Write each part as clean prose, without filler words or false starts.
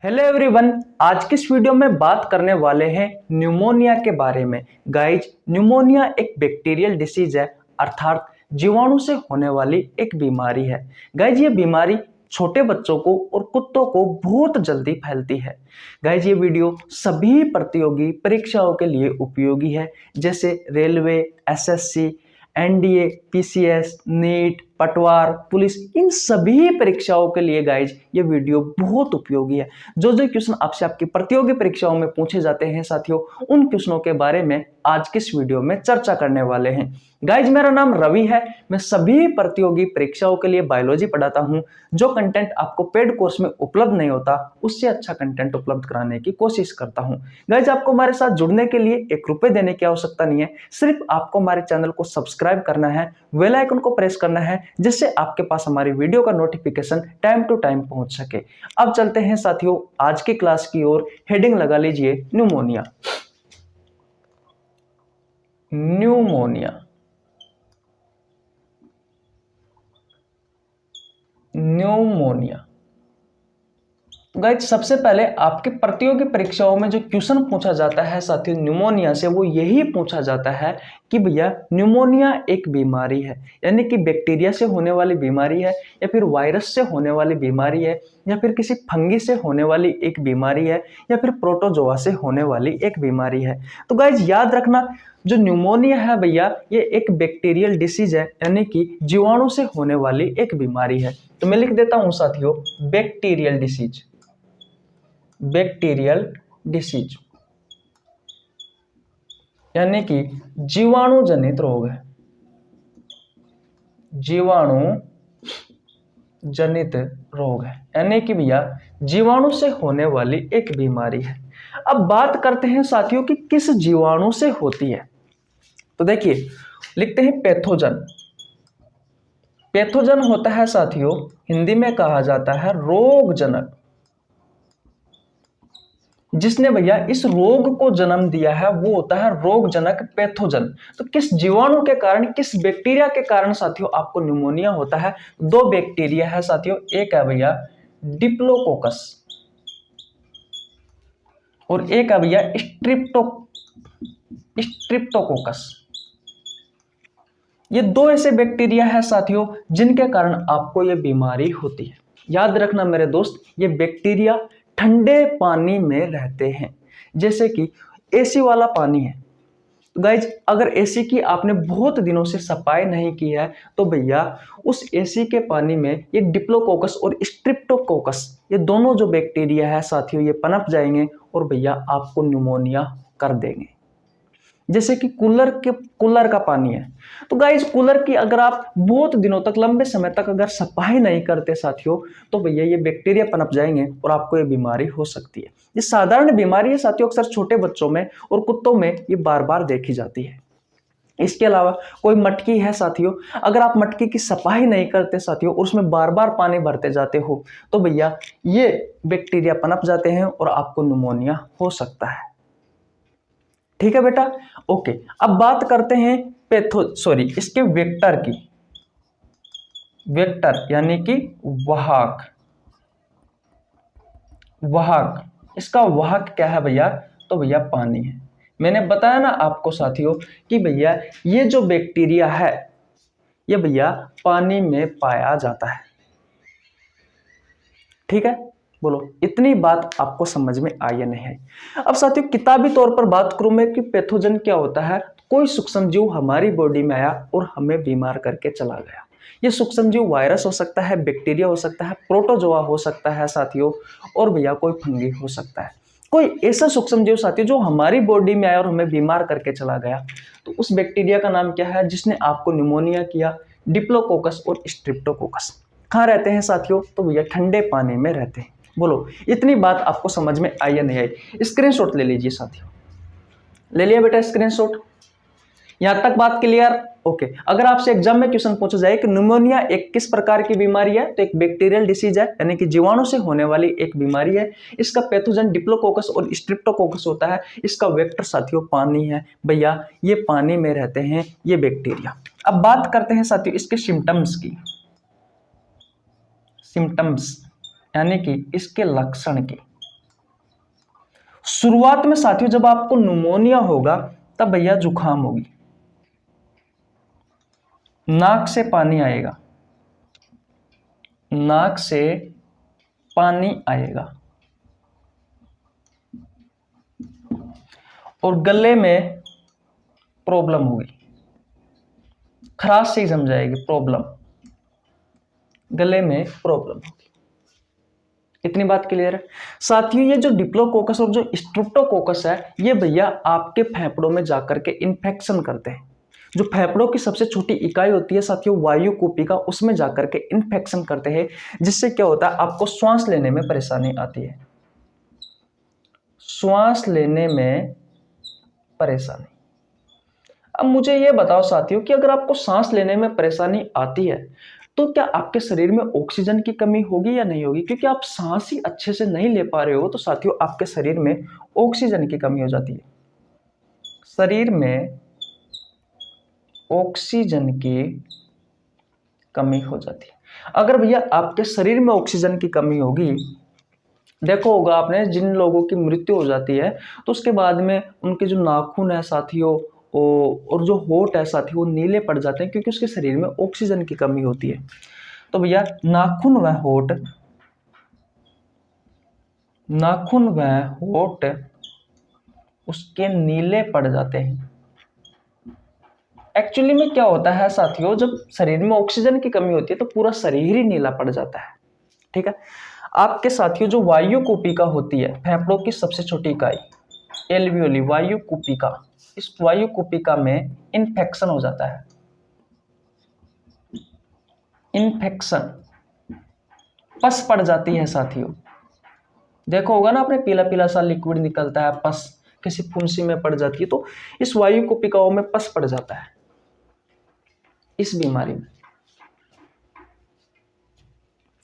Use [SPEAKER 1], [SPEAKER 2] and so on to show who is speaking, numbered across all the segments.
[SPEAKER 1] Hello everyone, आज की इस वीडियो में बात करने वाले हैं न्यूमोनिया के बारे में। गाइज, न्यूमोनिया एक बैक्टीरियल डिसीज है, अर्थात जीवाणु से होने वाली एक बीमारी है। गाइज, ये बीमारी छोटे बच्चों को और कुत्तों को बहुत जल्दी फैलती है। गाइज, ये वीडियो सभी प्रतियोगी परीक्षाओं के लिए उपयोगी है, जैसे railway, SSC, NDA, PCS, NEET, पटवार, पुलिस, इन सभी परीक्षाओं के लिए गाइज ये वीडियो बहुत उपयोगी है। जो जो क्वेश्चन आपसे आपकी प्रतियोगी परीक्षाओं में पूछे जाते हैं साथियों, उन क्वेश्चनों के बारे में आज की इस वीडियो में चर्चा करने वाले हैं। गाइज, मेरा नाम रवि है। मैं सभी प्रतियोगी परीक्षाओं के लिए बायोलॉजी पढ़ाता हूं। जो कंटेंट आपको पेड कोर्स में उपलब्ध नहीं होता, उससे अच्छा कंटेंट उपलब्ध कराने की कोशिश करता हूं। गाइज, आपको हमारे साथ जुड़ने के लिए ₹1 देने की आवश्यकता नहीं है। सिर्फ आपको हमारे चैनल को सब्सक्राइब करना है, बेल आइकन को प्रेस करना है, जिससे आपके पास हमारी वीडियो का नोटिफिकेशन टाइम टू टाइम पहुंच सके। अब चलते हैं साथियों आज की क्लास की ओर। हेडिंग लगा लीजिए न्यूमोनिया। Pneumonia, pneumonia. गाइस, सबसे पहले आपके प्रतियोगी परीक्षाओं में जो क्वेश्चन पूछा जाता है साथियों न्यूमोनिया से, वो यही पूछा जाता है कि भैया न्यूमोनिया एक बीमारी है, यानी कि बैक्टीरिया से होने वाली बीमारी है, या फिर वायरस से होने वाली बीमारी है, या फिर किसी फंगी से होने वाली एक बीमारी है, या फिर प्रोटोजोआ से होने वाली एक बीमारी है। तो गाइस, याद रखना, जो न्यूमोनिया है भैया, ये एक बैक्टीरियल डिसीज है, यानी कि जीवाणु से होने वाली एक बीमारी है। तो मैं लिख देता हूं साथियों बैक्टीरियल डिसीज। बैक्टीरियल डिसीज यानी कि जीवाणु जनित रोग है, जीवाणु जनित रोग है, यानी कि भैया जीवाणु से होने वाली एक बीमारी है। अब बात करते हैं साथियों कि किस जीवाणु से होती है। तो देखिए, लिखते हैं पैथोजन। पैथोजन होता है साथियों, हिंदी में कहा जाता है रोगजनक। जिसने भैया इस रोग को जन्म दिया है वो होता है रोगजनक, पैथोजन। तो किस जीवाणु के कारण, किस बैक्टीरिया के कारण साथियों आपको न्यूमोनिया होता है? दो बैक्टीरिया है साथियों, एक है भैया डिप्लोकोकस और एक है भैया स्ट्रिप्टोकोकस। ये दो ऐसे बैक्टीरिया है साथियों जिनके कारण आपको ये बीमारी होती है। याद रखना मेरे दोस्त, ये बैक्टीरिया ठंडे पानी में रहते हैं, जैसे कि एसी वाला पानी है। तो गाइज, अगर एसी की आपने बहुत दिनों से सफाई नहीं की है तो भैया उस एसी के पानी में ये डिप्लोकोकस और स्ट्रिप्टोकोकस, ये दोनों जो बैक्टीरिया है साथियों, ये पनप जाएंगे और भैया आपको न्यूमोनिया कर देंगे। जैसे कि कूलर का पानी है। तो गाइज, कूलर की अगर आप बहुत दिनों तक, लंबे समय तक अगर सफाई नहीं करते साथियों, तो भैया ये बैक्टीरिया पनप जाएंगे और आपको ये बीमारी हो सकती है। ये साधारण बीमारी है साथियों, अक्सर छोटे बच्चों में और कुत्तों में ये बार बार देखी जाती है। इसके अलावा कोई मटकी है साथियों, अगर आप मटकी की सफाई नहीं करते साथियों और उसमें बार बार पानी भरते जाते हो, तो भैया ये बैक्टीरिया पनप जाते हैं और आपको न्यूमोनिया हो सकता है। ठीक है बेटा, ओके। अब बात करते हैं इसके वेक्टर की। वेक्टर यानी कि वाहक। वाहक, इसका वाहक क्या है भैया? तो भैया पानी है। मैंने बताया ना आपको साथियों कि भैया ये जो बैक्टीरिया है ये भैया पानी में पाया जाता है। ठीक है, बोलो, इतनी बात आपको समझ में आई या नहीं? अब साथियों किताबी तौर पर बात करूं मैं कि पैथोजन क्या होता है। कोई सूक्ष्मजीव हमारी बॉडी में आया और हमें बीमार करके चला गया। ये सूक्ष्मजीव वायरस हो सकता है, बैक्टीरिया हो सकता है, प्रोटोजोआ हो सकता है साथियों, और भैया कोई फंगी हो सकता है। कोई ऐसा सूक्ष्मजीव साथियों जो हमारी बॉडी में आया और हमें बीमार करके चला गया, तो उस बैक्टीरिया का नाम क्या है जिसने आपको न्यूमोनिया किया? डिप्लोकोकस और स्ट्रिप्टोकोकस। कहाँ रहते हैं साथियों? तो भैया ठंडे पानी में रहते हैं। बोलो, इतनी बात आपको समझ में आई या नहीं आई? स्क्रीनशॉट ले लीजिए साथियों। ले लिया बेटा स्क्रीनशॉट? यहां तक बात क्लियर? ओके। अगर आपसे एग्जाम में क्वेश्चन पूछा जाए कि न्यूमोनिया एक किस प्रकार की बीमारी है, तो एक बैक्टीरियल डिसीज है, यानी कि जीवाणु से होने वाली एक बीमारी है। इसका पैथोजन डिप्लोकोकस और स्ट्रिप्टोकोकस होता है। इसका वेक्टर साथियों पानी है। भैया ये पानी में रहते हैं ये बैक्टीरिया। अब बात करते हैं साथियों इसके सिम्टम्स की। सिम्टम्स यानी कि इसके लक्षण की। शुरुआत में साथियों जब आपको न्यूमोनिया होगा तब भैया जुकाम होगी, नाक से पानी आएगा, नाक से पानी आएगा और गले में प्रॉब्लम होगी, खराश से ही समझाएगी प्रॉब्लम, गले में प्रॉब्लम होगी। इतनी बात क्लियर है साथियों। ये जो डिप्लोकोकस और जो स्ट्रेप्टोकोकस है ये भैया आपके फेफड़ों में जाकर के इन्फेक्शन करते हैं। जो फेफड़ों की सबसे छोटी इकाई होती है साथियों वायु कूपिका, उसमें जाकर के इन्फेक्शन करते हैं, जिससे क्या होता है आपको श्वास लेने में परेशानी आती है, श्वास लेने में परेशानी। अब मुझे ये बताओ साथियों कि अगर आपको सांस लेने में परेशानी आती है तो क्या आपके शरीर में ऑक्सीजन की कमी होगी या नहीं होगी? क्योंकि आप सांस ही अच्छे से नहीं ले पा रहे हो तो साथियों आपके शरीर में ऑक्सीजन की कमी हो जाती है, शरीर में ऑक्सीजन की कमी हो जाती है। अगर भैया आपके शरीर में ऑक्सीजन की कमी होगी, देखो होगा आपने जिन लोगों की मृत्यु हो जाती है तो उसके बाद में उनके जो नाखून है साथियों और जो होठ है साथियों वो नीले पड़ जाते हैं क्योंकि उसके शरीर में ऑक्सीजन की कमी होती है। तो भैया नाखून व होठ उसके नीले पड़ जाते हैं। एक्चुअली में क्या होता है साथियों, जब शरीर में ऑक्सीजन की कमी होती है तो पूरा शरीर ही नीला पड़ जाता है। ठीक है, आपके साथियों जो वायु कूपिका होती है फेफड़ों की सबसे छोटी इकाई एल्वियोली वायु कूपिका, इस वायु कूपिका में इन्फेक्शन हो जाता है, इन्फेक्शन पस पड़ जाती है साथियों। देखो होगा ना आपने पीला पीला सा लिक्विड निकलता है, पस किसी फुंसी में पड़ जाती है तो इस वायु कूपिकाओं में पस पड़ जाता है इस बीमारी में,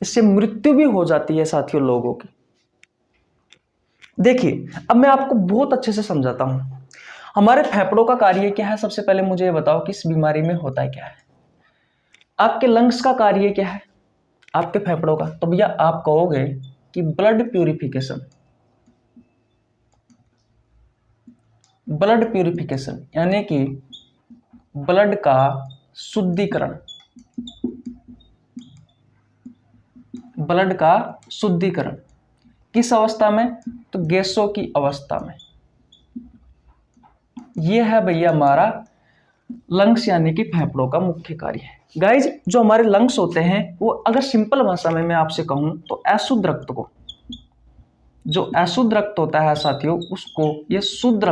[SPEAKER 1] इससे मृत्यु भी हो जाती है साथियों लोगों की। देखिए अब मैं आपको बहुत अच्छे से समझाता हूं हमारे फेफड़ों का कार्य क्या है। सबसे पहले मुझे ये बताओ कि इस बीमारी में होता है क्या है। आपके लंग्स का कार्य क्या है, आपके फेफड़ों का, तो भैया आप कहोगे कि ब्लड प्यूरिफिकेशन, ब्लड प्यूरिफिकेशन यानी कि ब्लड का शुद्धिकरण, ब्लड का शुद्धिकरण किस अवस्था में, तो गैसों की अवस्था में। यह है भैया हमारा लंग्स यानी कि फेफड़ों का मुख्य कार्य है। गाइज जो हमारे लंग्स होते हैं वो अगर सिंपल भाषा में मैं आपसे कहूं तो अशुद्ध रक्त को, जो अशुद्ध रक्त होता है साथियों उसको ये शुद्ध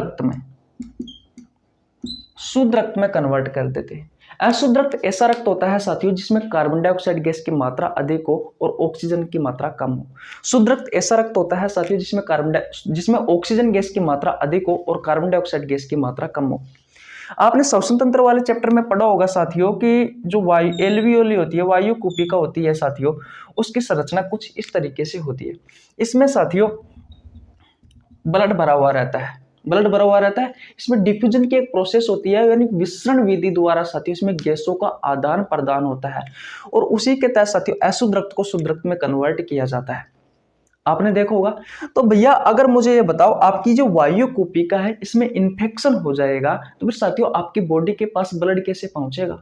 [SPEAKER 1] रक्त में कन्वर्ट कर देते हैं। अशुद्ध रक्त ऐसा रक्त होता है साथियों जिसमें कार्बन डाइऑक्साइड गैस की मात्रा अधिक हो और ऑक्सीजन की मात्रा कम हो। शुद्ध रक्त ऐसा रक्त होता है साथियों जिसमें ऑक्सीजन गैस की मात्रा अधिक हो और कार्बन डाइऑक्साइड गैस की मात्रा कम हो। आपने श्वसन तंत्र वाले चैप्टर में पढ़ा होगा साथियों कि जो वायु एल्वियोली होती है, वायु कूपिका होती है साथियों, उसकी संरचना कुछ इस तरीके से होती है। इसमें साथियों ब्लड भरा हुआ रहता है, ब्लड भरा हुआ रहता है। इसमें डिफ्यूजन की एक प्रोसेस होती है यानी विसरण विधि द्वारा साथियों इसमें गैसों का आदान प्रदान होता है और उसी के तहत साथियों अशुद्ध रक्त को शुद्ध रक्त में कन्वर्ट किया जाता है। आपने देखा होगा। तो भैया अगर मुझे ये बताओ आपकी जो वायु कूपिका है इसमें इन्फेक्शन हो जाएगा तो फिर साथियों आपकी बॉडी के पास ब्लड कैसे पहुंचेगा?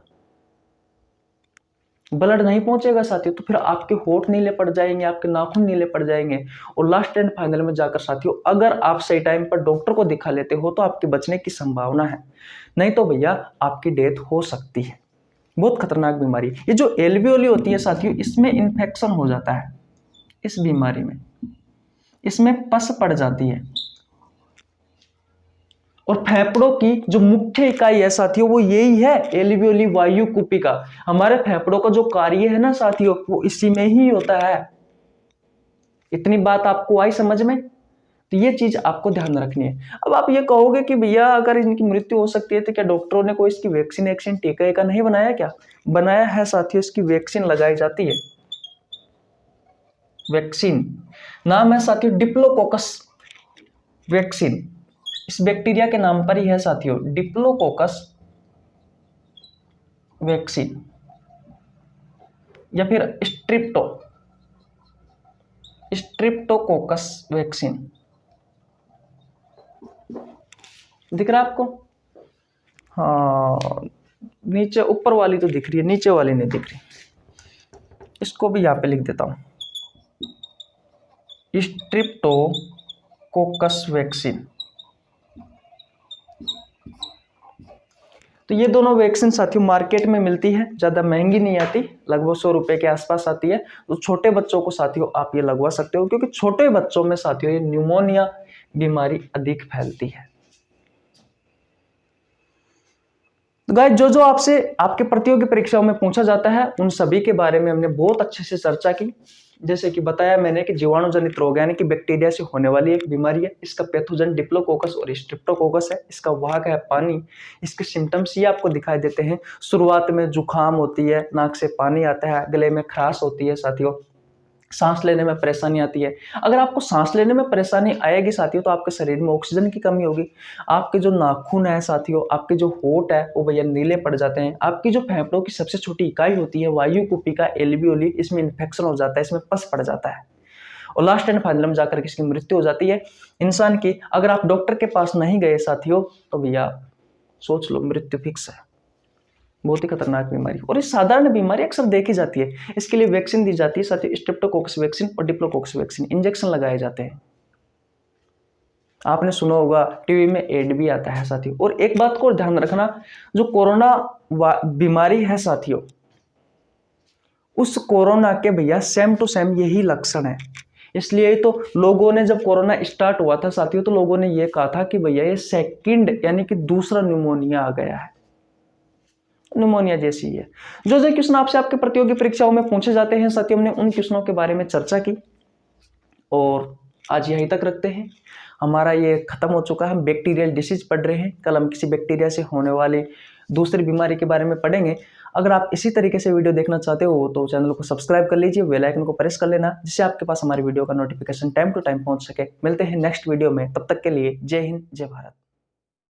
[SPEAKER 1] ब्लड नहीं पहुंचेगा साथियों तो फिर आपके होठ नीले पड़ जाएंगे, आपके नाखून नीले पड़ जाएंगे और लास्ट एंड फाइनल में जाकर साथियों अगर आप सही टाइम पर डॉक्टर को दिखा लेते हो तो आपके बचने की संभावना है, नहीं तो भैया आपकी डेथ हो सकती है। बहुत खतरनाक बीमारी। ये जो एल्वियोली होती है साथियों इसमें इन्फेक्शन हो जाता है, इस बीमारी में इसमें पस पड़ जाती है और फेफड़ों की जो मुख्य इकाई है साथियों वो यही है एल्वियोली वायु कूपिका। हमारे फेफड़ों का जो कार्य है ना साथियों वो इसी में ही होता है। इतनी बात आपको आई समझ में? तो ये चीज आपको ध्यान रखनी है। अब आप ये कहोगे कि भैया अगर इनकी मृत्यु हो सकती है तो क्या डॉक्टरों ने कोई इसकी वैक्सीन टीका नहीं बनाया? क्या बनाया है साथियों, इसकी वैक्सीन लगाई जाती है। वैक्सीन नाम है साथियों डिप्लोकोकस वैक्सीन, इस बैक्टीरिया के नाम पर ही है साथियों डिप्लोकोकस वैक्सीन या फिर स्ट्रिप्टोकोकस वैक्सीन। दिख रहा है आपको? हाँ, नीचे ऊपर वाली तो दिख रही है, नीचे वाली नहीं दिख रही। इसको भी यहाँ पे लिख देता हूँ, स्ट्रिप्टोकोकस वैक्सीन। तो ये दोनों वैक्सीन साथियों मार्केट में मिलती है, ज़्यादा महंगी नहीं आती, लगभग 100 रुपये के आसपास आती है। तो छोटे बच्चों को साथियों आप ये लगवा सकते हो, क्योंकि छोटे बच्चों में साथियों ये न्यूमोनिया बीमारी अधिक फैलती है। तो गाइस, जो आपसे आपके प्रतियोगी परीक्षाओं में पूछा जाता है उन सभी के बारे में हमने बहुत अच्छे से चर्चा की। जैसे कि बताया मैंने कि जीवाणु जनित रोग यानी कि बैक्टीरिया से होने वाली एक बीमारी है। इसका पैथोजन डिप्लोकोकस और स्ट्रेप्टोकोकस है। इसका वाहक है पानी। इसके सिम्टम्स ये आपको दिखाई देते हैं। शुरुआत में जुकाम होती है, नाक से पानी आता है, गले में खराश होती है साथियों, सांस लेने में परेशानी आती है। अगर आपको सांस लेने में परेशानी आएगी साथियों तो आपके शरीर में ऑक्सीजन की कमी होगी। आपके जो नाखून है साथियों, आपके जो होंठ है वो भैया नीले पड़ जाते हैं। आपकी जो फेफड़ों की सबसे छोटी इकाई होती है वायु कुपिका एल्वियोली, इसमें इन्फेक्शन हो जाता है, इसमें पस पड़ जाता है और लास्ट एंड फाइनल में जाकर इसकी मृत्यु हो जाती है इंसान की। अगर आप डॉक्टर के पास नहीं गए साथियों तो भैया सोच लो, मृत्यु फिक्स है। बहुत ही खतरनाक बीमारी, और ये साधारण बीमारी अक्सर देखी जाती है। इसके लिए वैक्सीन दी जाती है साथियों, स्ट्रेप्टोकोकस वैक्सीन और डिप्लोकोकस वैक्सीन, इंजेक्शन लगाए जाते हैं। आपने सुना होगा, टीवी में एड भी आता है साथियों। और एक बात को ध्यान रखना, जो कोरोना बीमारी है साथियों, उस कोरोना के भैया सेम टू सेम यही लक्षण है। इसलिए तो लोगों ने जब कोरोना स्टार्ट हुआ था साथियों तो लोगों ने ये कहा था कि भैया ये सेकंड यानी कि दूसरा न्यूमोनिया आ गया है, न्यूमोनिया जैसी है। जो क्वेश्चन आपसे आपके प्रतियोगी परीक्षाओं में पूछे जाते हैं साथियों, हमने उन क्वेश्चनों के बारे में चर्चा की और आज यहीं तक रखते हैं। हमारा ये खत्म हो चुका है, हम बैक्टीरियल डिसीज पढ़ रहे हैं। कल हम किसी बैक्टीरिया से होने वाले दूसरी बीमारी के बारे में पढ़ेंगे। अगर आप इसी तरीके से वीडियो देखना चाहते हो तो चैनल को सब्सक्राइब कर लीजिए, बेल आइकन को प्रेस कर लेना, जिससे आपके पास हमारी वीडियो का नोटिफिकेशन टाइम टू टाइम पहुंच सके। मिलते हैं नेक्स्ट वीडियो में, तब तक के लिए जय हिंद, जय भारत।